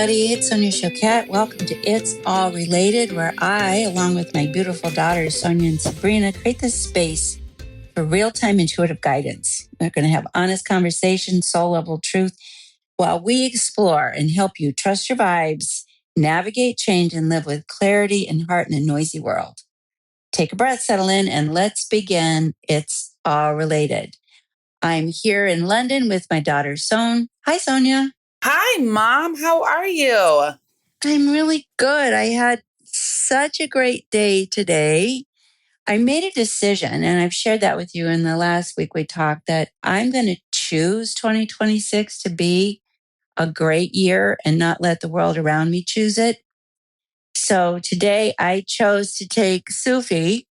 everybody. It's Sonia Choquette. Welcome to It's All Related, where I, along with my beautiful daughters, Sonia and Sabrina, create this space for real-time intuitive guidance. We're going to have honest conversations, soul-level truth, while we explore and help you trust your vibes, navigate change, and live with clarity and heart in a noisy world. Take a breath, settle in, and let's begin. It's All Related. I'm here in London with my daughter, Son. Hi, Sonia. Hi, Mom. How are you? I'm really good. I had such a great day today. I made a decision, and I've shared that with you in the last week we talked, that I'm going to choose 2026 to be a great year and not let the world around me choose it. So today I chose to take Sufi,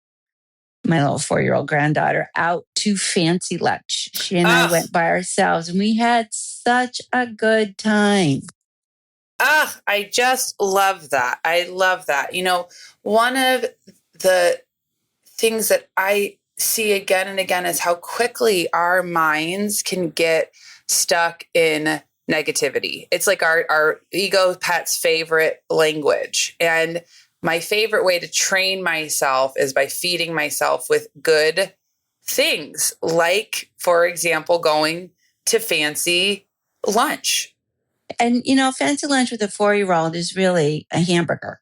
my little 4-year-old granddaughter, out to fancy lunch. She and I went by ourselves, and we had such a good time. I just love that. I love that. You know, one of the things that I see again and again is how quickly our minds can get stuck in negativity. It's like our ego pet's favorite language. And my favorite way to train myself is by feeding myself with good things, like, for example, going to fancy lunch. And, fancy lunch with a 4-year-old is really a hamburger,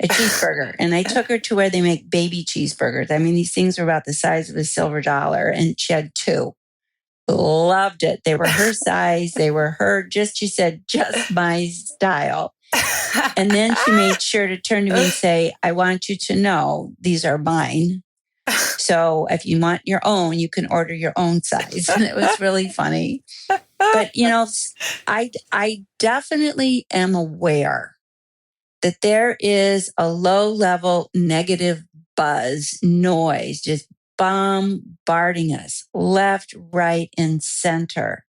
a cheeseburger. And I took her to where they make baby cheeseburgers. I mean, these things were about the size of a silver dollar, and she had 2. Loved it. They were her size. They were she said, just my style. And then she made sure to turn to me and say, I want you to know these are mine. So if you want your own, you can order your own size. And it was really funny. But, I definitely am aware that there is a low-level negative buzz, noise, just bombarding us left, right, and center.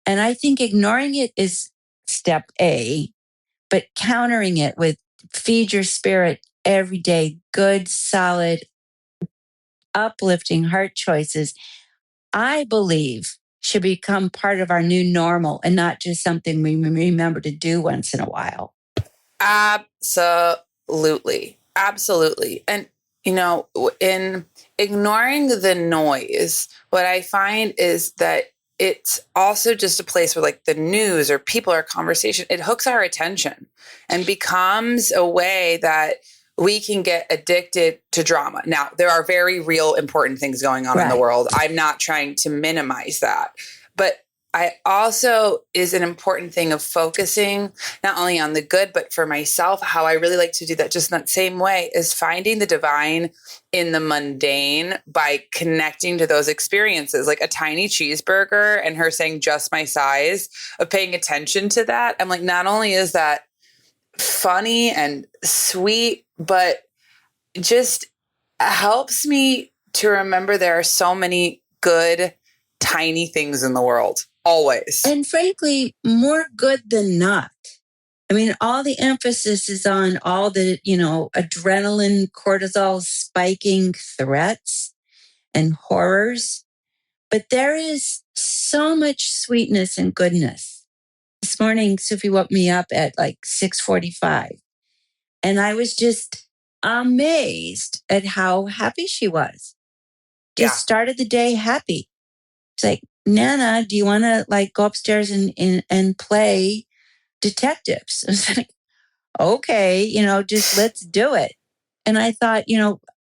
And I think ignoring it is step A, but countering it with feed your spirit every day, good, solid, uplifting heart choices, I believe should become part of our new normal and not just something we remember to do once in a while. Absolutely. Absolutely. And, in ignoring the noise, what I find is that it's also just a place where, like, the news or people or conversation, it hooks our attention and becomes a way that we can get addicted to drama. Now, there are very real, important things going on in the world. I'm not trying to minimize that. But I also is an important thing of focusing not only on the good, but for myself, how I really like to do that just in that same way is finding the divine in the mundane by connecting to those experiences, like a tiny cheeseburger and her saying just my size, of paying attention to that. I'm like, not only is that funny and sweet, but just helps me to remember there are so many good, tiny things in the world, always. And frankly, more good than not. I mean, all the emphasis is on all the, adrenaline, cortisol spiking threats and horrors. But there is so much sweetness and goodness. This morning, Sufi woke me up at like 6:45. And I was just amazed at how happy she was. Just started the day happy. It's like, Nana, do you want to go upstairs and play detectives? I was like, okay, just let's do it. And I thought,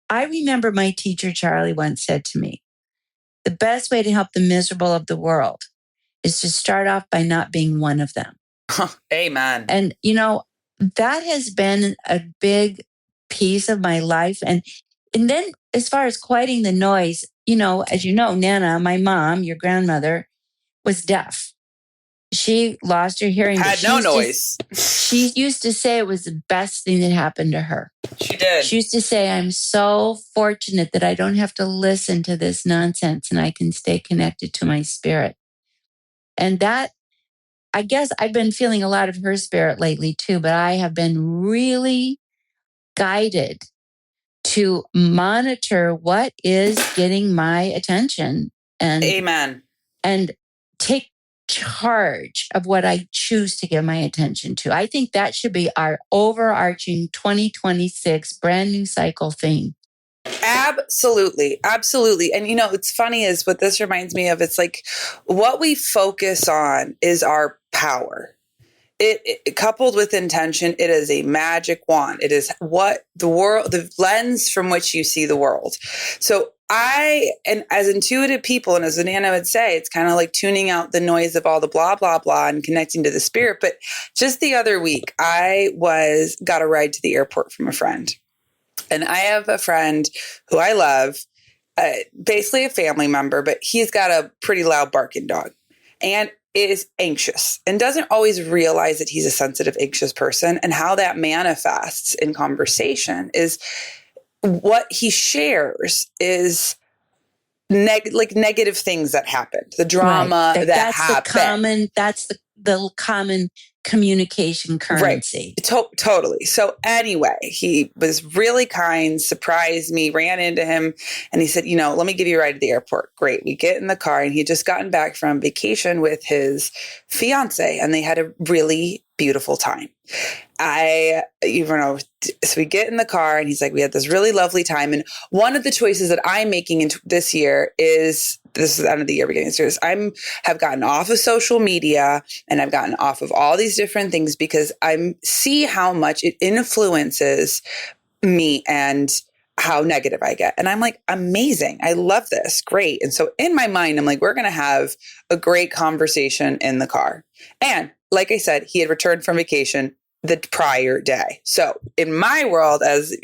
I remember my teacher, Charlie, once said to me, the best way to help the miserable of the world is to start off by not being one of them. Amen. And, that has been a big piece of my life. And then as far as quieting the noise, as you know, Nana, my mom, your grandmother, was deaf. She lost her hearing. Had no noise. She used to say it was the best thing that happened to her. She did. She used to say, I'm so fortunate that I don't have to listen to this nonsense and I can stay connected to my spirit. And that, I guess I've been feeling a lot of her spirit lately too, but I have been really guided to monitor what is getting my attention and Amen. And take charge of what I choose to give my attention to. I think that should be our overarching 2026 brand new cycle theme. Absolutely. Absolutely. And it's funny is what this reminds me of. It's like what we focus on is our power. It coupled with intention, it is a magic wand. It is what the lens from which you see the world. So and as intuitive people, and as Anna would say, it's kind of like tuning out the noise of all the blah, blah, blah and connecting to the spirit. But just the other week, I got a ride to the airport from a friend. And I have a friend who I love, basically a family member, but he's got a pretty loud barking dog and is anxious and doesn't always realize that he's a sensitive, anxious person. And how that manifests in conversation is what he shares is negative things that happened, the drama that happened. That's the common communication currency. Right. Totally. So anyway, he was really kind, surprised me, ran into him, and he said, let me give you a ride to the airport. Great. We get in the car, and he had just gotten back from vacation with his fiance, and they had a really beautiful time. So we get in the car and he's like, we had this really lovely time. And one of the choices that I'm making this year is, this is the end of the year, beginning of the year, I have gotten off of social media and I've gotten off of all these different things because I see how much it influences me and how negative I get. And I'm like, amazing. I love this. Great. And so in my mind, I'm like, we're going to have a great conversation in the car. And like I said, he had returned from vacation the prior day. So in my world, as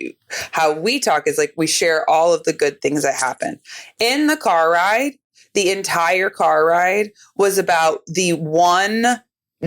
how we talk is like we share all of the good things that happen. In the car ride, the entire car ride was about the one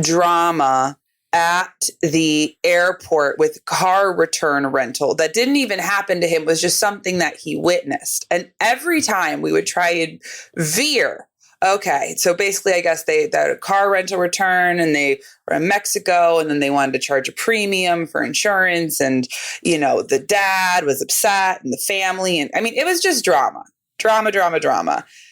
drama at the airport with car return rental that didn't even happen to him. It was just something that he witnessed. And every time we would try and veer. Okay. So basically, I guess they had a car rental return and they were in Mexico and then they wanted to charge a premium for insurance. And, the dad was upset and the family. And I mean, it was just drama.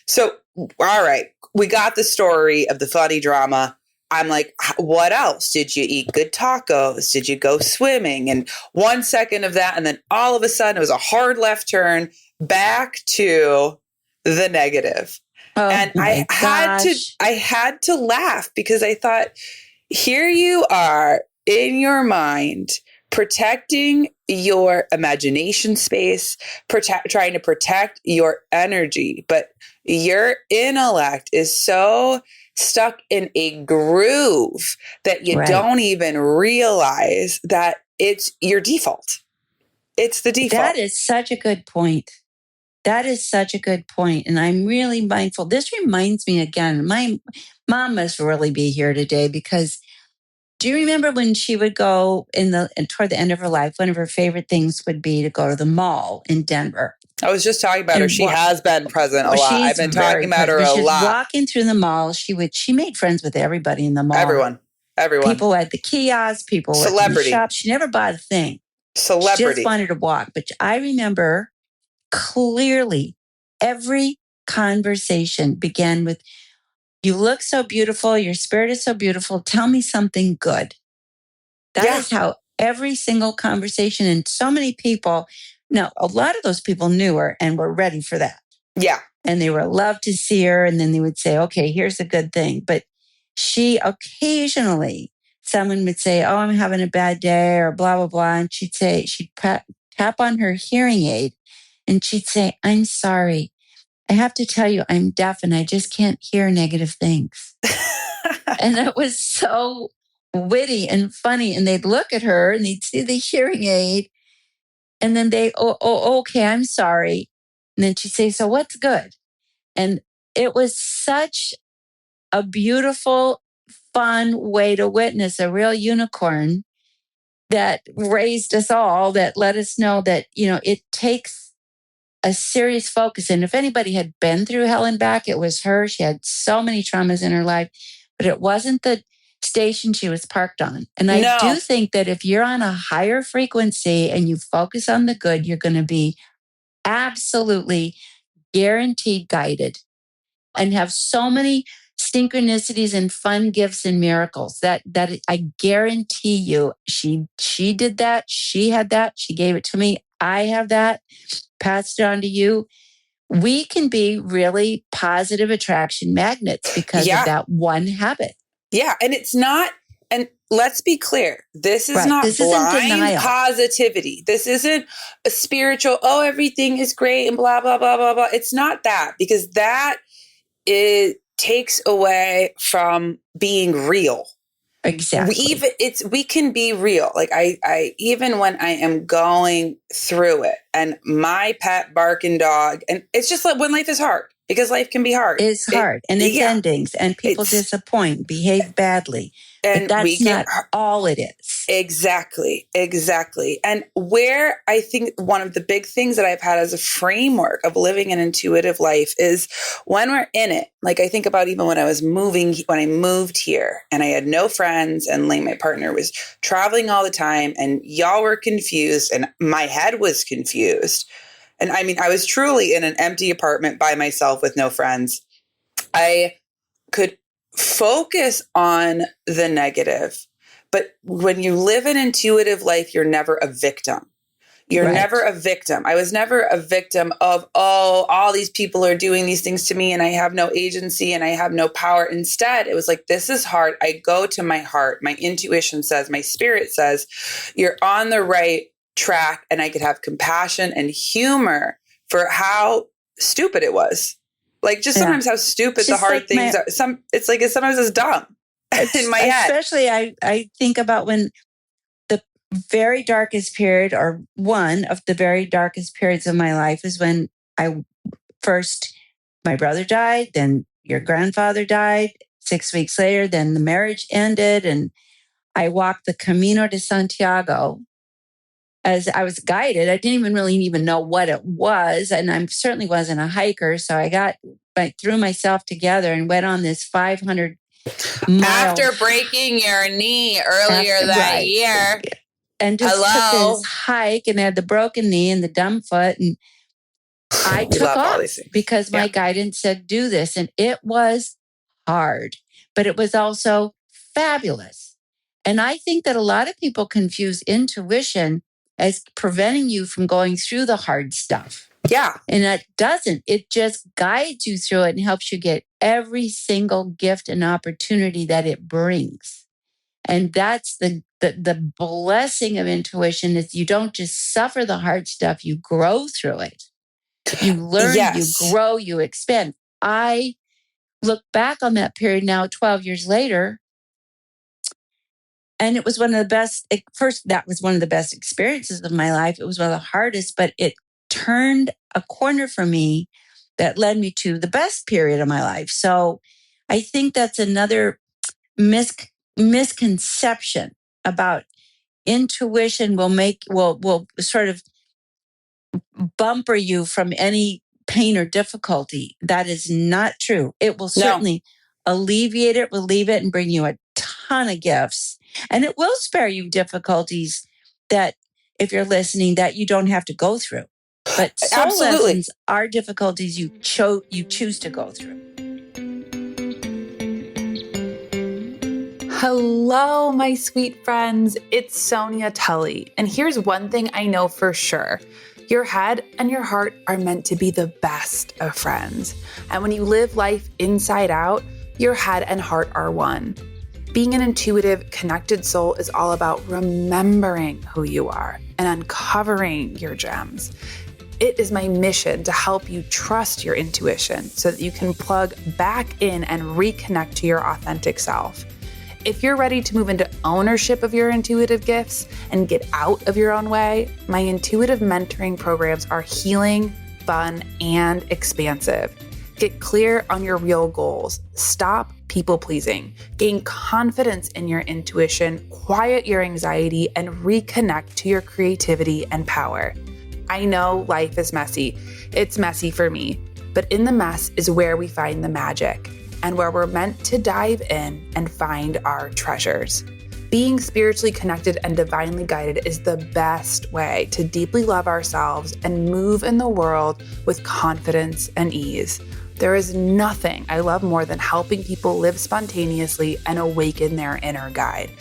So, all right, we got the story of the funny drama. I'm like, what else? Did you eat good tacos? Did you go swimming? And 1 second of that. And then all of a sudden it was a hard left turn back to the negative. Oh, and I had to laugh because I thought, here you are in your mind, protecting your imagination space, trying to protect your energy, but your intellect is so stuck in a groove that you don't even realize that it's your default. It's the default. That is such a good point. And I'm really mindful. This reminds me again, my mom must really be here today because do you remember when she would go toward the end of her life, one of her favorite things would be to go to the mall in Denver. I was just talking about her. She has been present a lot. I've been talking about her a lot. Walking through the mall, she made friends with everybody in the mall. Everyone. People at the kiosks, people at the shops. She never bought a thing. Celebrity. She just wanted to walk. But I remember clearly every conversation began with, you look so beautiful. Your spirit is so beautiful. Tell me something good. That is how every single conversation, and so many people, now a lot of those people knew her and were ready for that. Yeah. And they were loved to see her. And then they would say, okay, here's a good thing. But she occasionally, someone would say, oh, I'm having a bad day or blah, blah, blah. And she'd tap on her hearing aid and she'd say, I'm sorry. I have to tell you, I'm deaf and I just can't hear negative things. And it was so witty and funny. And they'd look at her and they'd see the hearing aid. And then okay, I'm sorry. And then she'd say, so what's good? And it was such a beautiful, fun way to witness a real unicorn that raised us all, that let us know that, it takes a serious focus. And if anybody had been through hell and back, it was her. She had so many traumas in her life, but it wasn't the station she was parked on. And I do think that if you're on a higher frequency and you focus on the good, you're going to be absolutely guaranteed guided and have so many synchronicities and fun gifts and miracles that I guarantee you she did that. She had that. She gave it to me. I have that, passed it on to you. We can be really positive attraction magnets because of that one habit. Yeah. And it's not, and let's be clear, this is not This blind isn't positivity. This isn't a spiritual, oh, everything is great and blah, blah, blah, blah, blah. It's not that, because that takes away from being real. Exactly. We can be real. Like I even when I am going through it and my pet barking dog, and it's just like when life is hard, because life can be hard. It's hard and it's endings and people disappoint, behave badly. And but that's not all it is. Exactly. And where I think one of the big things that I've had as a framework of living an intuitive life is when we're in it. Like I think about even when I moved here and I had no friends and like my partner was traveling all the time and y'all were confused and my head was confused. And I mean, I was truly in an empty apartment by myself with no friends. I could focus on the negative. But when you live an intuitive life, you're never a victim. You're never a victim. I was never a victim of, oh, all these people are doing these things to me and I have no agency and I have no power. Instead, it was like, this is hard. I go to my heart. My intuition says, my spirit says, you're on the right track. And I could have compassion and humor for how stupid it was. Like just sometimes how stupid the hard things are. Sometimes it's dumb in my head. Especially I think about when the very darkest period, or one of the very darkest periods of my life, is when my brother died, then your grandfather died. 6 weeks later, then the marriage ended, and I walked the Camino de Santiago as I was guided. I didn't even know what it was, and I certainly wasn't a hiker. So I threw myself together and went on this 500 mile. After breaking your knee earlier that year. And just took this hike and had the broken knee and the dumb foot. And I took off because my guidance said, do this. And it was hard, but it was also fabulous. And I think that a lot of people confuse intuition as preventing you from going through the hard stuff. Yeah. And it doesn't. It just guides you through it and helps you get every single gift and opportunity that it brings. And that's the blessing of intuition, is you don't just suffer the hard stuff, you grow through it. You learn, you grow, you expand. I look back on that period now, 12 years later, and it was one of the best. That was one of the best experiences of my life. It was one of the hardest, but it turned a corner for me that led me to the best period of my life. So I think that's another misconception about intuition will sort of bumper you from any pain or difficulty. That is not true. It will certainly alleviate it, relieve it, and bring you a ton of gifts. And it will spare you difficulties that, if you're listening, that you don't have to go through. But soul lessons are difficulties you choose to go through. Hello, my sweet friends. It's Sonia Tully. And here's one thing I know for sure. Your head and your heart are meant to be the best of friends. And when you live life inside out, your head and heart are one. Being an intuitive, connected soul is all about remembering who you are and uncovering your gems. It is my mission to help you trust your intuition so that you can plug back in and reconnect to your authentic self. If you're ready to move into ownership of your intuitive gifts and get out of your own way, my intuitive mentoring programs are healing, fun, and expansive. Get clear on your real goals. Stop people pleasing. Gain confidence in your intuition, quiet your anxiety, and reconnect to your creativity and power. I know life is messy. It's messy for me, but in the mess is where we find the magic, and where we're meant to dive in and find our treasures. Being spiritually connected and divinely guided is the best way to deeply love ourselves and move in the world with confidence and ease. There is nothing I love more than helping people live spontaneously and awaken their inner guide.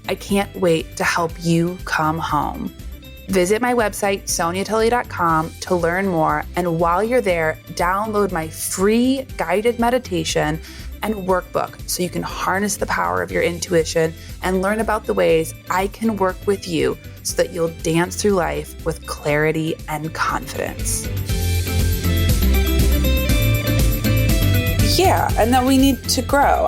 I can't wait to help you come home. Visit my website, soniatully.com, to learn more. And while you're there, download my free guided meditation and workbook so you can harness the power of your intuition and learn about the ways I can work with you so that you'll dance through life with clarity and confidence. Yeah, and that we need to grow.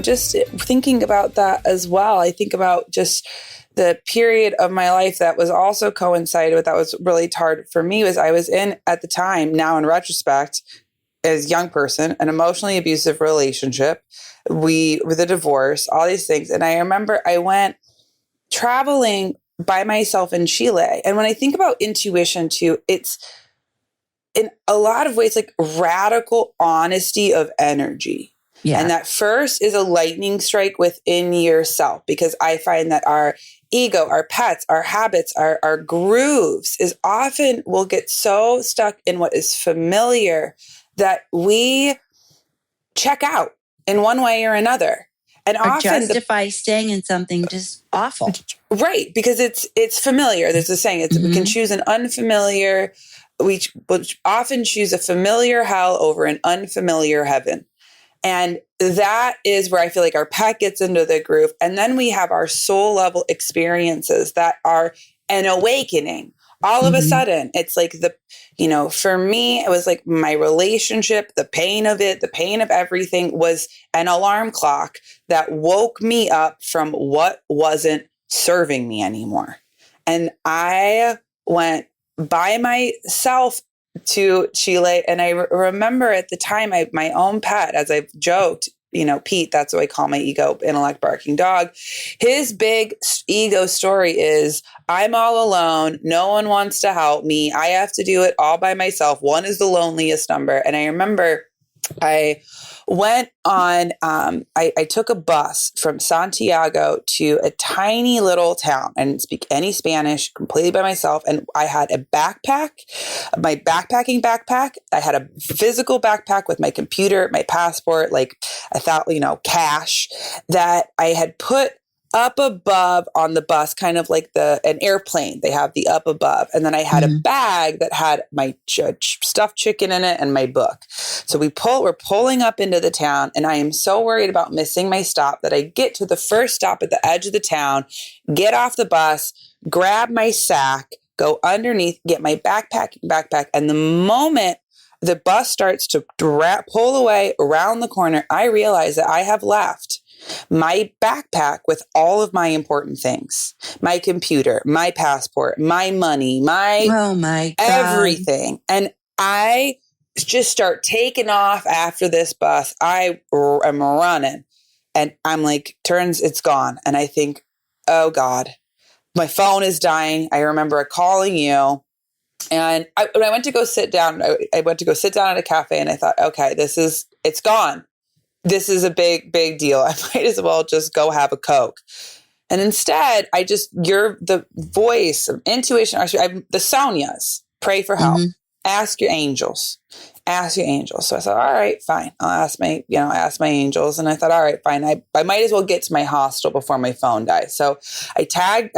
Just thinking about that as well, I think about just the period of my life that was also coincided with that was really hard for me was I was in, at the time, now in retrospect, as a young person, an emotionally abusive relationship, with a divorce, all these things. And I remember I went traveling by myself in Chile. And when I think about intuition too, it's in a lot of ways like radical honesty of energy. Yeah. And that first is a lightning strike within yourself, because I find that our ego, our pets, our habits, our grooves is often will get so stuck in what is familiar that we check out in one way or another. And or often justify staying in something just awful. Right, because it's familiar. There's a saying, we can choose an unfamiliar, we often choose a familiar hell over an unfamiliar heaven. And that is where I feel like our pet gets into the groove. And then we have our soul level experiences that are an awakening. All of a sudden, it's like for me, it was like my relationship, the pain of it, the pain of everything was an alarm clock that woke me up from what wasn't serving me anymore. And I went by myself to Chile. And I remember at the time, my own pet, as I've joked, Pete, that's what I call my ego intellect barking dog. His big ego story is, I'm all alone. No one wants to help me. I have to do it all by myself. One is the loneliest number. And I remember I went on, I took a bus from Santiago to a tiny little town. I didn't speak any Spanish, completely by myself. And I had a backpack, my backpacking backpack. I had a physical backpack with my computer, my passport, like I thought, cash that I had put up above on the bus, kind of like an airplane. They have the up above. And then I had a bag that had my stuffed chicken in it and my book. So we're pulling up into the town, and I am so worried about missing my stop that I get to the first stop at the edge of the town, get off the bus, grab my sack, go underneath, get my backpack. And the moment the bus starts to pull away around the corner, I realize that I have left my backpack with all of my important things, my computer, my passport, my money, my everything. And I just start taking off after this bus. I am running, and I'm like, it's gone. And I think, oh God, my phone is dying. I remember calling you. And when I went to go sit down, I went to go sit down at a cafe, and I thought, okay, it's gone. This is a big, big deal. I might as well just go have a Coke. And instead, you're the voice of intuition. The Sonias, pray for help. Ask your angels. So I thought, all right, fine. I'll ask my angels. And I thought, all right, fine. I might as well get to my hostel before my phone dies. So I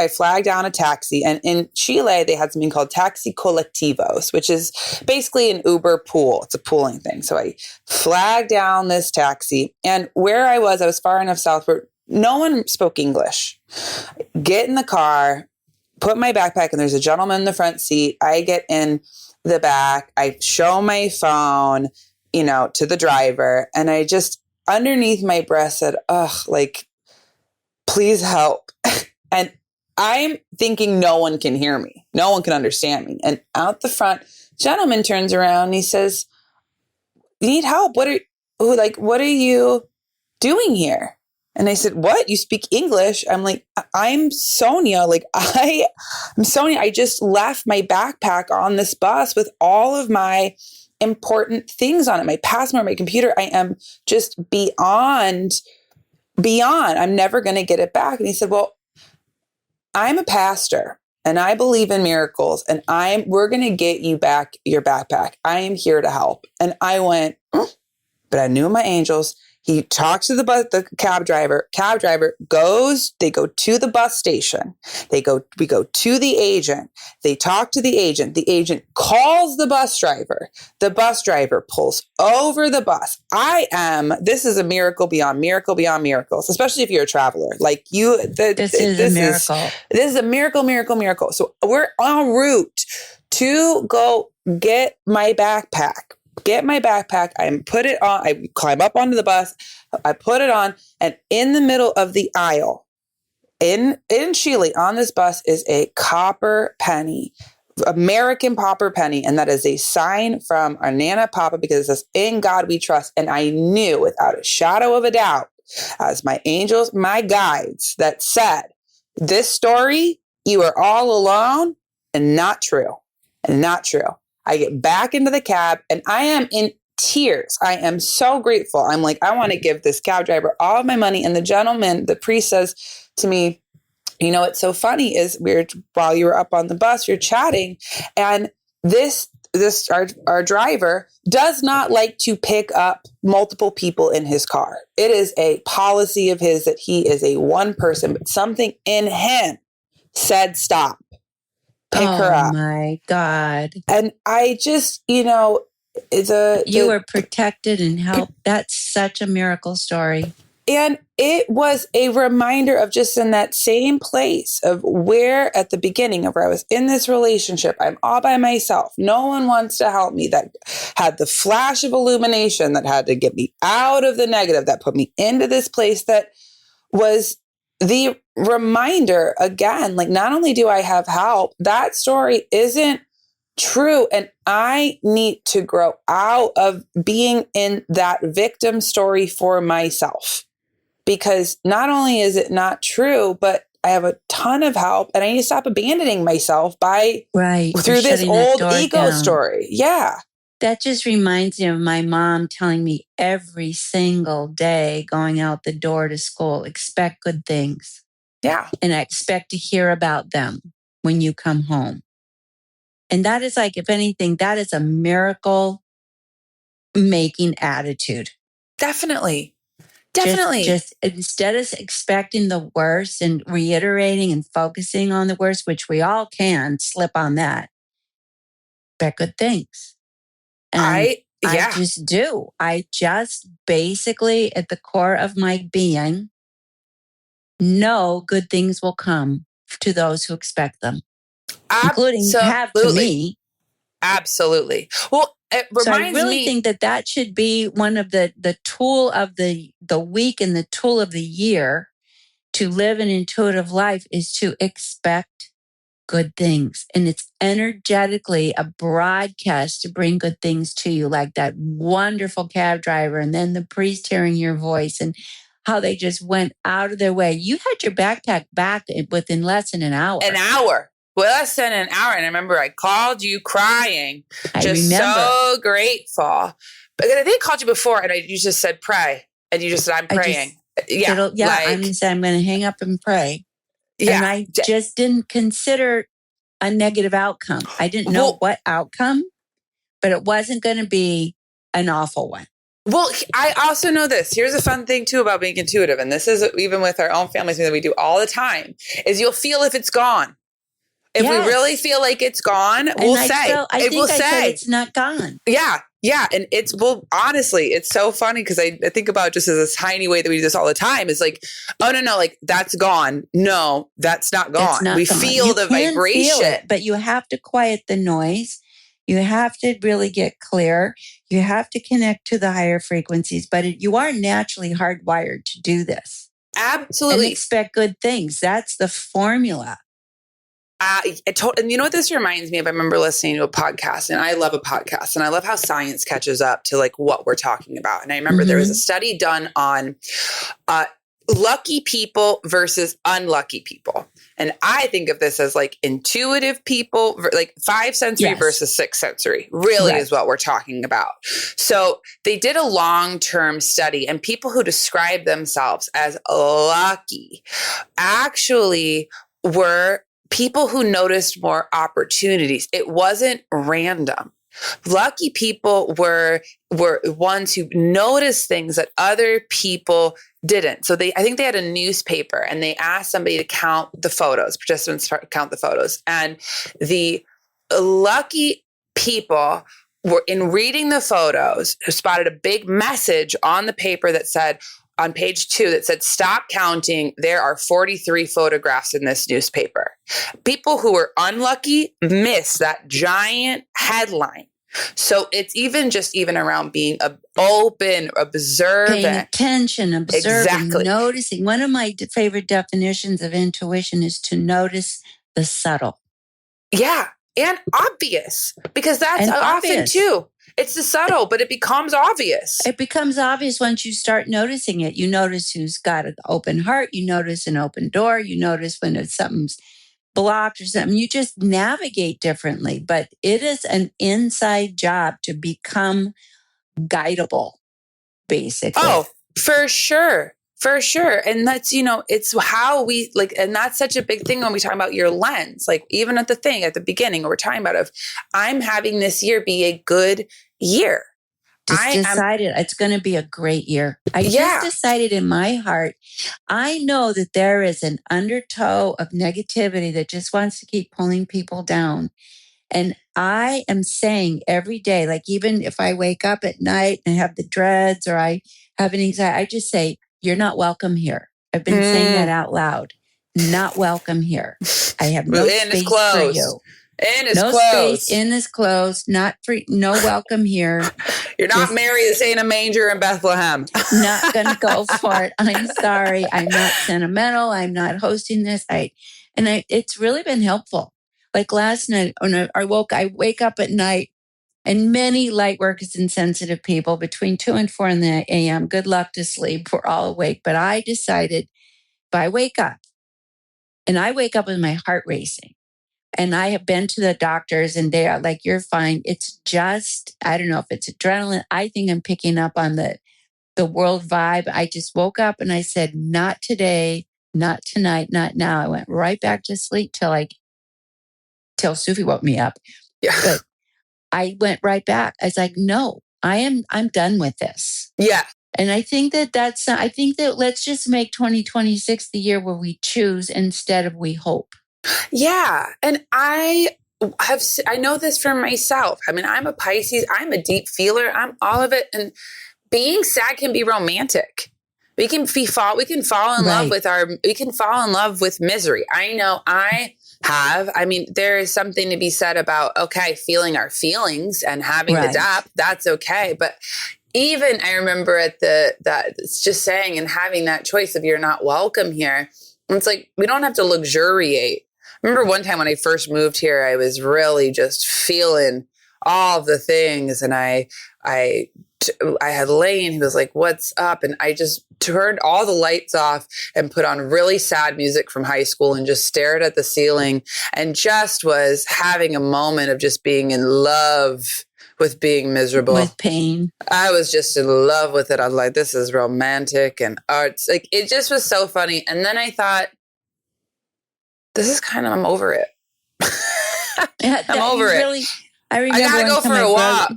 flagged down a taxi. And in Chile, they had something called taxi colectivos, which is basically an Uber pool. It's a pooling thing. So I flagged down this taxi. And where I was far enough south where no one spoke English. Get in the car, put my backpack, and there's a gentleman in the front seat. I get in the back. I show my phone, to the driver. And I just underneath my breath said, please help. And I'm thinking no one can hear me. No one can understand me. And out the front, gentleman turns around and he says, you need help. What are you doing here? And I said, what? You speak English? I'm like, I'm Sonia. I'm Sonia. I just left my backpack on this bus with all of my important things on it. My passport, my computer. I am just beyond. I'm never going to get it back. And he said, well, I'm a pastor and I believe in miracles, and we're going to get you back your backpack. I am here to help. And I went, but I knew my angels. He talks to the cab driver. Cab driver goes, they go to the bus station. We go to the agent. They talk to the agent. The agent calls the bus driver. The bus driver pulls over the bus. This is a miracle beyond miracles, especially if you're a traveler. Like this is a miracle. This is a miracle. So we're en route to go get my backpack. I put it on. I climb up onto the bus. I put it on, and in the middle of the aisle, in Chile, on this bus is a copper penny, American copper penny, and that is a sign from our Nana Papa, because it says, "In God we trust." And I knew without a shadow of a doubt, as my angels, my guides, that said, "This story, you are all alone," and not true. I get back into the cab and I am in tears. I am so grateful. I'm like, I want to give this cab driver all of my money. And the priest says to me, you know, what's so funny is while you were up on the bus, you're chatting, and our driver does not like to pick up multiple people in his car. It is a policy of his that he is a one person, but something in him said, stop. Pick her up. Oh my God. And I just, you were protected and helped. That's such a miracle story. And it was a reminder of just in that same place of where at the beginning of where I was in this relationship, I'm all by myself. No one wants to help me. That had the flash of illumination that had to get me out of the negative, that put me into this place that was the reminder again, like, not only do I have help, that story isn't true. And I need to grow out of being in that victim story for myself, because not only is it not true, but I have a ton of help, and I need to stop abandoning myself through this old ego story. Yeah. That just reminds me of my mom telling me every single day going out the door to school, expect good things. Yeah. And I expect to hear about them when you come home. And that is like, if anything, that is a miracle making attitude. Definitely. Just instead of expecting the worst and reiterating and focusing on the worst, which we all can slip on that, expect good things. And I just do. I just basically, at the core of my being, know good things will come to those who expect them, including have to me. Absolutely. Well, it reminds me. So I really think that should be one of the tool of the week and the tool of the year to live an intuitive life is to expect good things. And it's energetically a broadcast to bring good things to you, like that wonderful cab driver and then the priest hearing your voice and how they just went out of their way. You had your backpack back within less than an hour. Less than an hour. And I remember I called you crying. So grateful. But I think I called you before and you just said, pray. And you just said, I'm praying. I'm going to say, I'm going to hang up and pray. Yeah. And I just didn't consider a negative outcome. I didn't know what outcome, but it wasn't going to be an awful one. Well, I also know this. Here's a fun thing too about being intuitive. And this is even with our own families that we do all the time is you'll feel if it's gone. If we really feel like it's gone, we'll say. I said it's not gone. Yeah. Yeah. And honestly, it's so funny because I think about just as a tiny way that we do this all the time is like, oh, no, like that's gone. No, that's not gone. We feel the vibration. But you have to quiet the noise. You have to really get clear. You have to connect to the higher frequencies, but you are naturally hardwired to do this. Absolutely. And expect good things. That's the formula. And you know what this reminds me of? I remember listening to a podcast, and I love a podcast, and I love how science catches up to like what we're talking about. And I remember there was a study done on lucky people versus unlucky people. And I think of this as like intuitive people, like 5 sensory versus 6 sensory really is what we're talking about. So they did a long-term study, and people who describe themselves as lucky actually were people who noticed more opportunities. It wasn't random. Lucky people were ones who noticed things that other people didn't. So I think they had a newspaper and they asked somebody to count the photos, participants count the photos. And the lucky people were, in reading the photos, who spotted a big message on the paper that said, on page 2, that said, "Stop counting. There are 43 photographs in this newspaper." People who were unlucky missed that giant headline. So it's even around being open, observant. Paying attention, observing, noticing. One of my favorite definitions of intuition is to notice the subtle. Yeah. And obvious, because that's often too. It's the subtle, but it becomes obvious. It becomes obvious once you start noticing it. You notice who's got an open heart. You notice an open door. You notice when something's blocked or something. You just navigate differently. But it is an inside job to become guidable, basically. Oh, for sure. For sure. And that's, it's how we and that's such a big thing when we talk about your lens, even at the beginning, we're talking about I'm having this year be a good year. Decided it's going to be a great year. I just decided in my heart, I know that there is an undertow of negativity that just wants to keep pulling people down. And I am saying every day, even if I wake up at night and have the dreads or I have an anxiety, I just say, "You're not welcome here." I've been saying that out loud. Not welcome here. I have no space for you. Space in this clothes. Not free. No welcome here. You're not Mary that's in a manger in Bethlehem. Not going to go for it. I'm sorry. I'm not sentimental. I'm not hosting this. It's really been helpful. Last night when I wake up at night, and many light workers and sensitive people between 2 and 4 in the a.m. Good luck to sleep. We're all awake. But I decided if I wake up with my heart racing, and I have been to the doctors and they are like, "You're fine." It's just, I don't know if it's adrenaline. I think I'm picking up on the world vibe. I just woke up and I said, "Not today, not tonight, not now." I went right back to sleep till Sufi woke me up. Yeah. But I went right back. I was like, "No, I'm done with this." Yeah. And I think that let's just make 2026 the year where we choose instead of we hope. Yeah. And I know this for myself. I mean, I'm a Pisces. I'm a deep feeler. I'm all of it. And being sad can be romantic. We can fall in love with misery. I know there is something to be said about, feeling our feelings and having the depth. That's okay. But even I remember it's just saying and having that choice of, "You're not welcome here." It's we don't have to luxuriate. I remember one time when I first moved here, I was really just feeling all the things. And I had Lane, he was like, "What's up?" And I just turned all the lights off and put on really sad music from high school and just stared at the ceiling and just was having a moment of just being in love with being miserable. With pain. I was just in love with it. I was like, this is romantic and arts. It just was so funny. And then I thought, I'm over it. I'm over it. I remember I gotta go for a walk.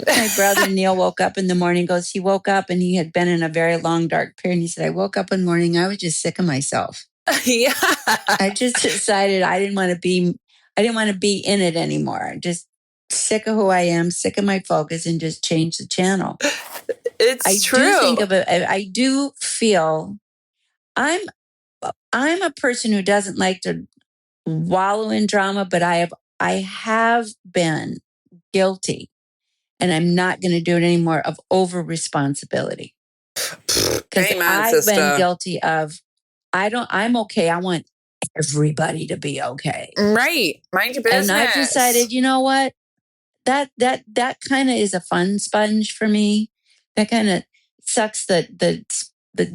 My brother Neil woke up in the morning, he woke up and he had been in a very long, dark period. And he said, "I woke up in the morning, I was just sick of myself." Yeah. I just decided I didn't want to be in it anymore. Just sick of who I am, sick of my focus, and just change the channel. It's true. I do feel I'm a person who doesn't like to wallow in drama, but I have been guilty, and I'm not going to do it anymore, of over responsibility. Because I've been guilty of, I'm okay. I want everybody to be okay. Right. Mind your business. And I've decided, you know what? That kind of is a fun sponge for me. That kind of sucks the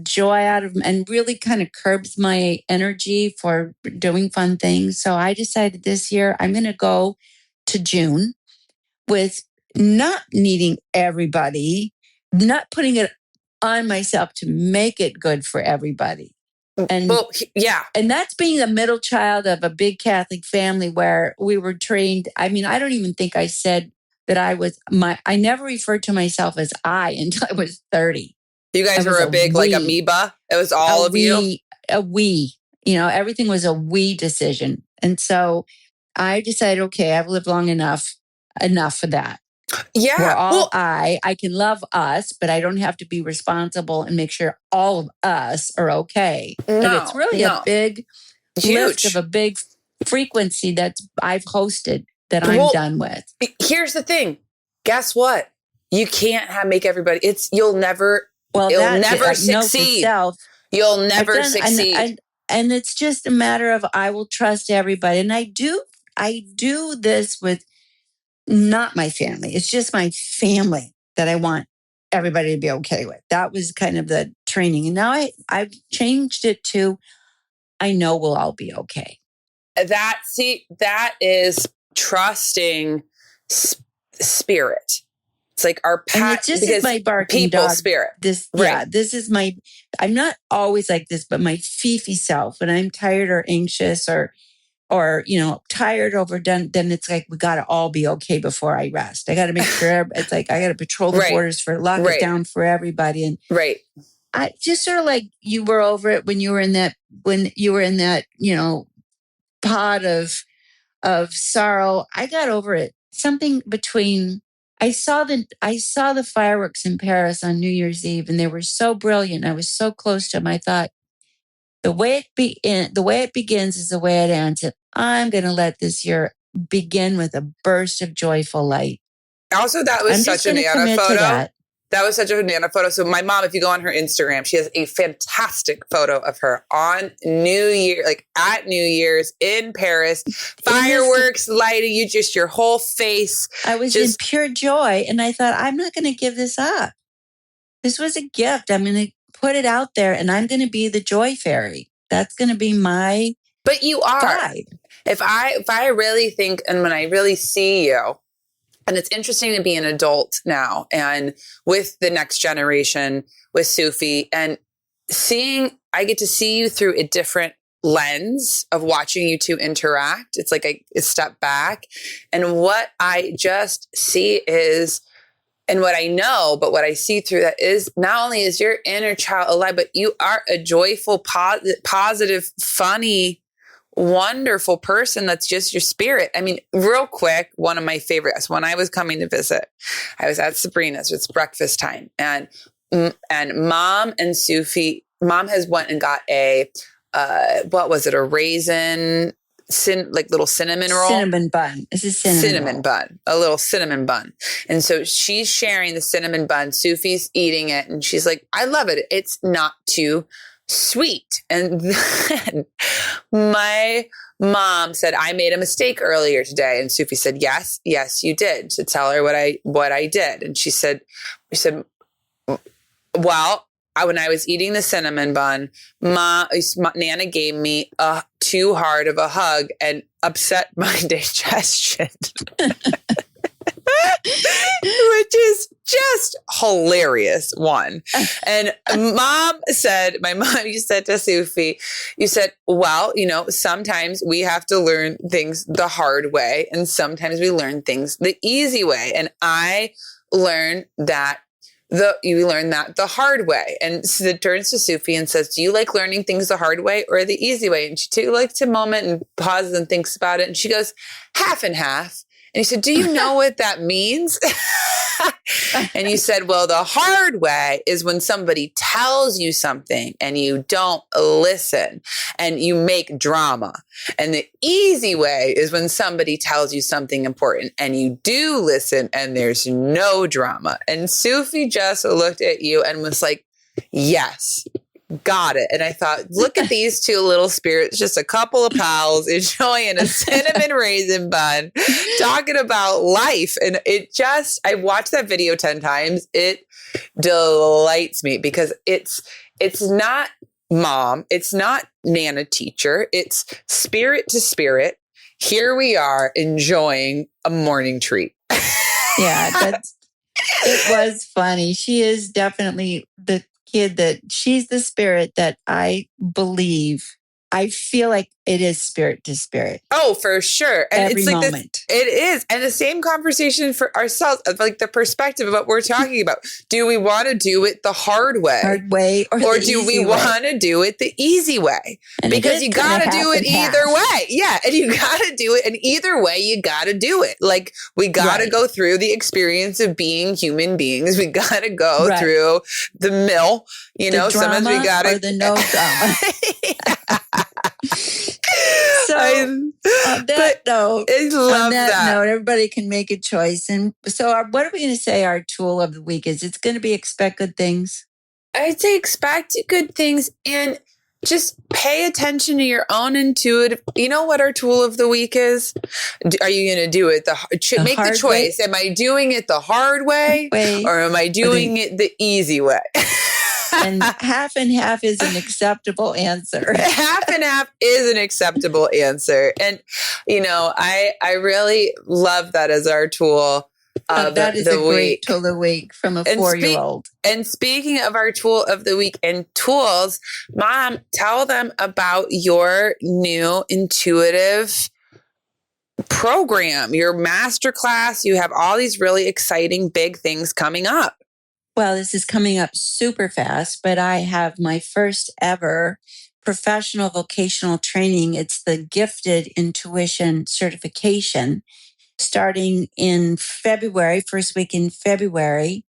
joy out of, and really kind of curbs my energy for doing fun things. So I decided this year I'm going to go to June with not needing everybody, not putting it on myself to make it good for everybody. And and that's being the middle child of a big Catholic family where we were trained. I mean, I don't even think I said that I never referred to myself as I until I was 30. You guys I were was a big like we, amoeba. It was a all of you. we, everything was a we decision. And so I decided, okay, I've lived long enough for that. Yeah. We're all I can love us, but I don't have to be responsible and make sure all of us are okay. And it's really a big lift of a big frequency that I've hosted that I'm done with. Here's the thing. Guess what? You can't make everybody. You'll never succeed. You'll never succeed. And it's just a matter of I will trust everybody. And I do this with not my family. It's just my family that I want everybody to be okay with. That was kind of the training. And now I've changed it to I know we'll all be okay. That is trusting spirit. It's like our because my barking people dog spirit. This is my. I'm not always like this, but my Fifi self. When I'm tired or anxious or tired, overdone, then it's like we got to all be okay before I rest. I got to make sure it's like I got to patrol the borders lock it down for everybody. And I just sort of like you were over it when you were in that pot of sorrow. I got over it. Something between. I saw the fireworks in Paris on New Year's Eve, and they were so brilliant. I was so close to them. I thought the way it begins is the way it ends. And I'm going to let this year begin with a burst of joyful light. Also, that was such a Nana photo. That was such a Nana photo. So my mom, if you go on her Instagram, she has a fantastic photo of her on New Year, like at New Year's in Paris, fireworks lighting you, just your whole face. I was in pure joy. And I thought, I'm not going to give this up. This was a gift. I'm going to put it out there and I'm going to be the joy fairy. That's going to be my But you are. Vibe. If I really think, and when I really see you, and it's interesting to be an adult now and with the next generation, with Sufi, and I get to see you through a different lens of watching you two interact. It's like a step back. And what I just see is, and what I know, but what I see through that is not only is your inner child alive, but you are a joyful, positive, funny, wonderful person. That's just your spirit. I mean, real quick, one of my favorites, when I was coming to visit, I was at Sabrina's. It's breakfast time, and mom and Sufi, mom has went and got a what was it, a raisin little cinnamon roll, cinnamon bun. This is cinnamon bun, a little cinnamon bun. And so she's sharing the cinnamon bun. Sufi's eating it, and she's like, "I love it. It's not too sweet." And then my mom said, "I made a mistake earlier today." And Sufi said, yes, you did. To tell her what I did. And she said, well, when I was eating the cinnamon bun, Nana gave me too hard of a hug and upset my digestion. Which is just hilarious, one. And my mom, you said to Sufi, you said, well, sometimes we have to learn things the hard way, and sometimes we learn things the easy way. And I learned that the hard way. And so it turns to Sufi and says, do you like learning things the hard way or the easy way? And she takes a moment and pauses and thinks about it. And she goes, half and half. And he said, do you know what that means? And you said, well, the hard way is when somebody tells you something and you don't listen and you make drama. And the easy way is when somebody tells you something important and you do listen and there's no drama. And Sufi just looked at you and was like, yes. Got it. And I thought, look at these two little spirits, just a couple of pals enjoying a cinnamon raisin bun, talking about life. And I watched that video 10 times. It delights me because it's not mom. It's not Nana teacher. It's spirit to spirit. Here we are enjoying a morning treat. Yeah, it was funny. She is definitely the kid she's the spirit that I believe I feel like it is spirit to spirit. Oh, for sure. And Every it's like moment. It is. And the same conversation for ourselves of like the perspective of what we're talking about. Do we want to do it the hard way? Or do we want to do it the easy way? And because you got to do it either way. Yeah. And you got to do it. And either way, you got to do it. Like we got to go through the experience of being human beings. We got to go through the mill, you know, sometimes we got to. The no drama. So on that note, everybody can make a choice. And so what are we going to say our tool of the week is? It's going to be expect good things. I'd say expect good things and just pay attention to your own intuitive. You know what our tool of the week is? Are you going to do it make the choice? Way? Am I doing it the hard way or am I doing it the easy way? And half and half is an acceptable answer. Half and half is an acceptable answer. And, you know, I really love that as our tool. That is a great tool of the week from a 4-year-old. And speaking of our tool of the week and tools, Mom, tell them about your new intuitive program, your masterclass. You have all these really exciting big things coming up. Well, this is coming up super fast, but I have my first ever professional vocational training. It's the Gifted Intuition Certification starting in February, first week in February.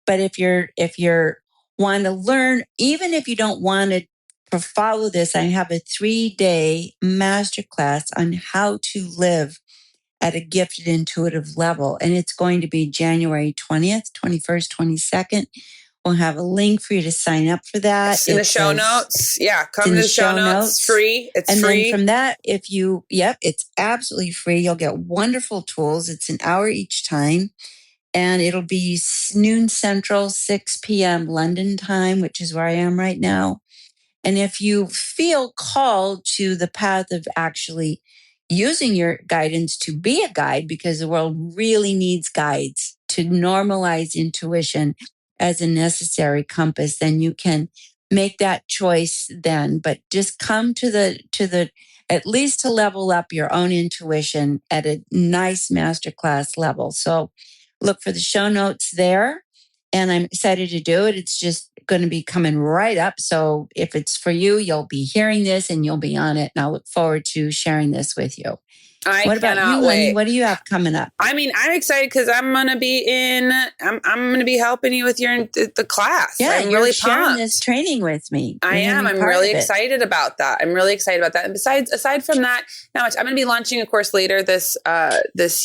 But if you're want to learn, even if you don't want to follow this, I have a 3-day masterclass on how to live at a gifted intuitive level. And it's going to be January 20th, 21st, 22nd. We'll have a link for you to sign up for that. It's in the show notes. Yeah, come to the show notes. Free. It's free. And then from that, it's absolutely free. You'll get wonderful tools. It's an hour each time. And it'll be noon Central, 6 p.m. London time, which is where I am right now. And if you feel called to the path of actually using your guidance to be a guide, because the world really needs guides to normalize intuition as a necessary compass, then you can make that choice then. But just come to the at least to level up your own intuition at a nice masterclass level. So look for the show notes there. And I'm excited to do it. It's just going to be coming right up. So if it's for you, you'll be hearing this and you'll be on it. And I look forward to sharing this with you. What about you, Lenny? What do you have coming up? I mean, I'm excited because I'm going to be I'm going to be helping you with the class. Yeah, I'm you're really sharing this training with me. I am. I'm really excited about that. I'm really excited about that. And aside from that, not much. I'm going to be launching a course later this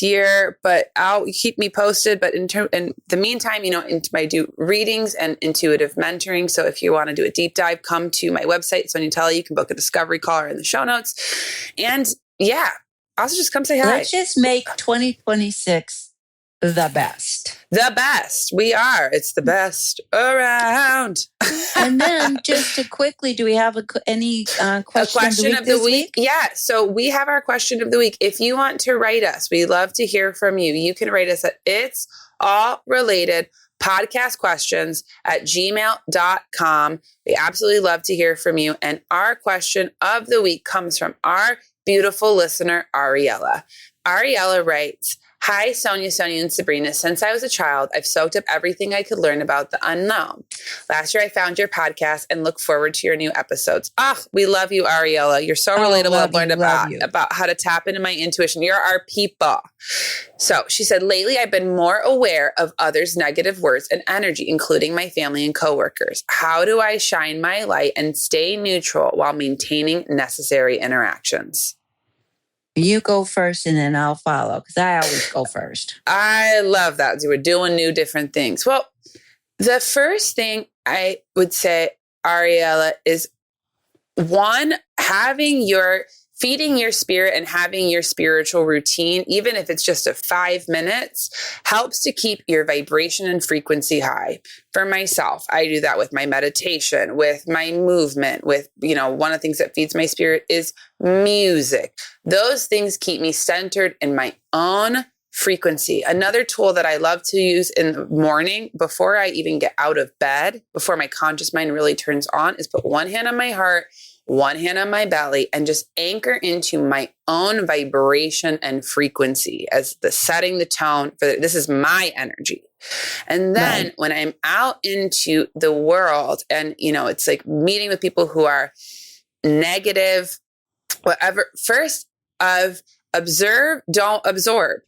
year, but keep me posted. But in the meantime, you know, I do readings and intuitive mentoring. So if you want to do a deep dive, come to my website, Sonia Choquette. You can book a discovery call or in the show notes. And yeah. Also, just come say hi. Let's just make 2026 the best. The best. We are. It's the best around. And then just to quickly, do we have any question of the week? Yeah. So we have our question of the week. If you want to write us, we love to hear from you. You can write us at It's All Related podcast questions at gmail.com. We absolutely love to hear from you. And our question of the week comes from our beautiful listener, Ariella. Ariella writes, "Hi, Sonia, and Sabrina. Since I was a child, I've soaked up everything I could learn about the unknown. Last year, I found your podcast and look forward to your new episodes." We love you, Ariella. You're so relatable. I've learned about how to tap into my intuition. You're our people. So she said, "Lately, I've been more aware of others' negative words and energy, including my family and coworkers. How do I shine my light and stay neutral while maintaining necessary interactions?" You go first and then I'll follow because I always go first. I love that. We're doing new different things. Well, the first thing I would say, Ariella, is one, feeding your spirit and having your spiritual routine, even if it's just 5 minutes, helps to keep your vibration and frequency high. For myself, I do that with my meditation, with my movement, with, one of the things that feeds my spirit is music. Those things keep me centered in my own frequency. Another tool that I love to use in the morning before I even get out of bed, before my conscious mind really turns on, is put one hand on my heart, one hand on my belly, and just anchor into my own vibration and frequency as the setting the tone for this is my energy. And then when I'm out into the world and, it's like meeting with people who are negative, whatever, first of observe, don't absorb.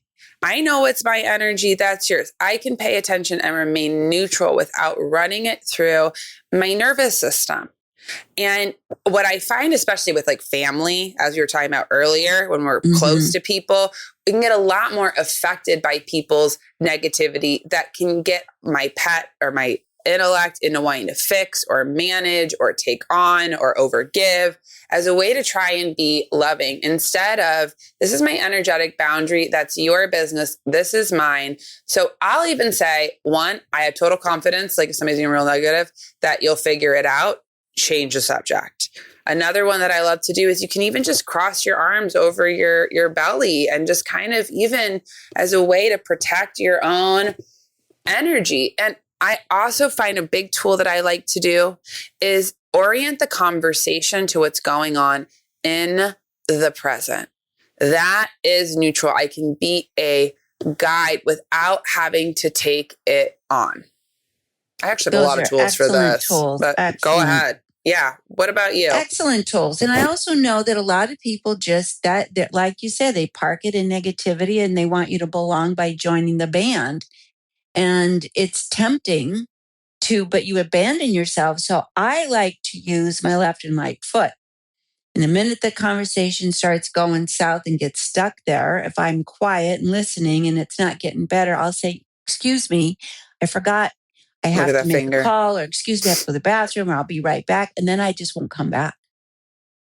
I know it's my energy. That's yours. I can pay attention and remain neutral without running it through my nervous system. And what I find, especially with like family, as you were talking about earlier, when we're close to people, we can get a lot more affected by people's negativity that can get my pet or my intellect into wanting to fix or manage or take on or overgive as a way to try and be loving instead of, this is my energetic boundary. That's your business. This is mine. So I'll even say, one, I have total confidence, like if somebody's being real negative, that you'll figure it out. Change the subject. Another one that I love to do is you can even just cross your arms over your belly and just kind of even as a way to protect your own energy. And I also find a big tool that I like to do is orient the conversation to what's going on in the present. That is neutral. I can be a guide without having to take it on. I actually have a lot of tools for this. But go ahead. Yeah. What about you? Excellent tools. And I also know that a lot of people just that like you said, they park it in negativity and they want you to belong by joining the band. And it's tempting but you abandon yourself. So I like to use my left and right foot. And the minute the conversation starts going south and gets stuck there, if I'm quiet and listening and it's not getting better, I'll say, excuse me, I forgot. I have to make a call, or excuse me, I have to go to the bathroom, or I'll be right back. And then I just won't come back.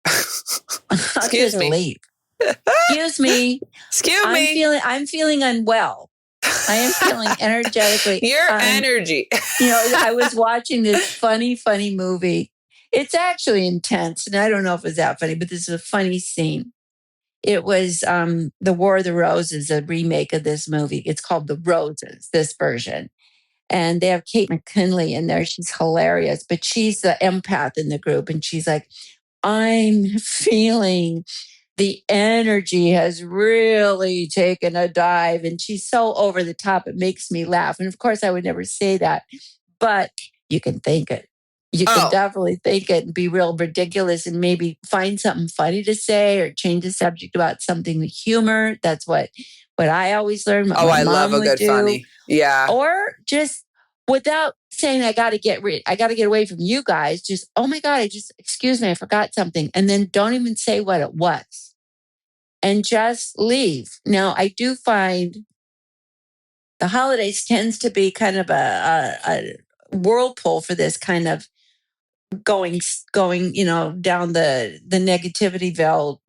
I'll just leave. Excuse me. I'm feeling unwell. I am feeling energetically. Your energy. I was watching this funny movie. It's actually intense. And I don't know if it's that funny, but this is a funny scene. It was The War of the Roses, a remake of this movie. It's called The Roses, this version. And they have Kate McKinley in there. She's hilarious, but she's the empath in the group. And she's like, I'm feeling the energy has really taken a dive. And she's so over the top, it makes me laugh. And of course, I would never say that, but you can think it. You can definitely think it and be real ridiculous and maybe find something funny to say or change the subject about something with humor. That's what I always learned. I love a good funny. Yeah. Or just without saying, I got to get away from you guys. Just, oh my God, excuse me, I forgot something. And then don't even say what it was and just leave. Now, I do find the holidays tends to be kind of a whirlpool for this kind of going, down the negativityville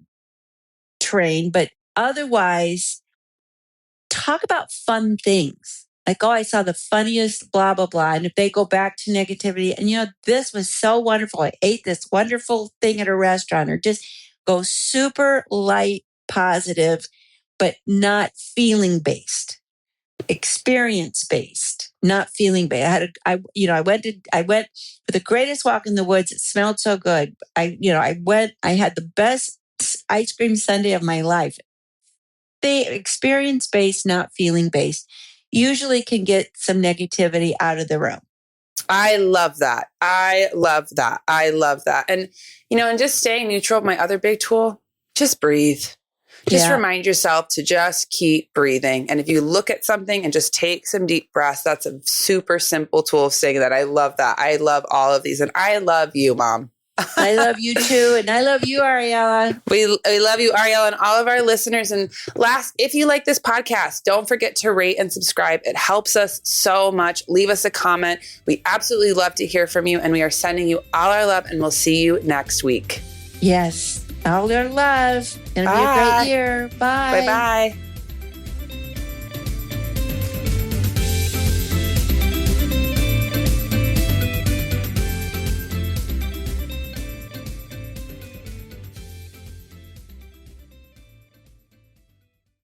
train. But otherwise, talk about fun things. Like, I saw the funniest blah, blah, blah. And if they go back to negativity and, this was so wonderful. I ate this wonderful thing at a restaurant, or just go super light, positive, but not feeling based, experience based, not feeling based. I went for the greatest walk in the woods. It smelled so good. I had the best ice cream sundae of my life. They experience based, not feeling based, usually can get some negativity out of the room. I love that. And, and just staying neutral, my other big tool, just breathe. Just remind yourself to just keep breathing. And if you look at something and just take some deep breaths, that's a super simple tool of saying that. I love that. I love all of these. And I love you, Mom. I love you too. And I love you, Ariella. We love you, Ariella, and all of our listeners. And last, if you like this podcast, don't forget to rate and subscribe. It helps us so much. Leave us a comment. We absolutely love to hear from you. And we are sending you all our love, and we'll see you next week. Yes. All our love. It'll be a great year. Bye. Bye-bye.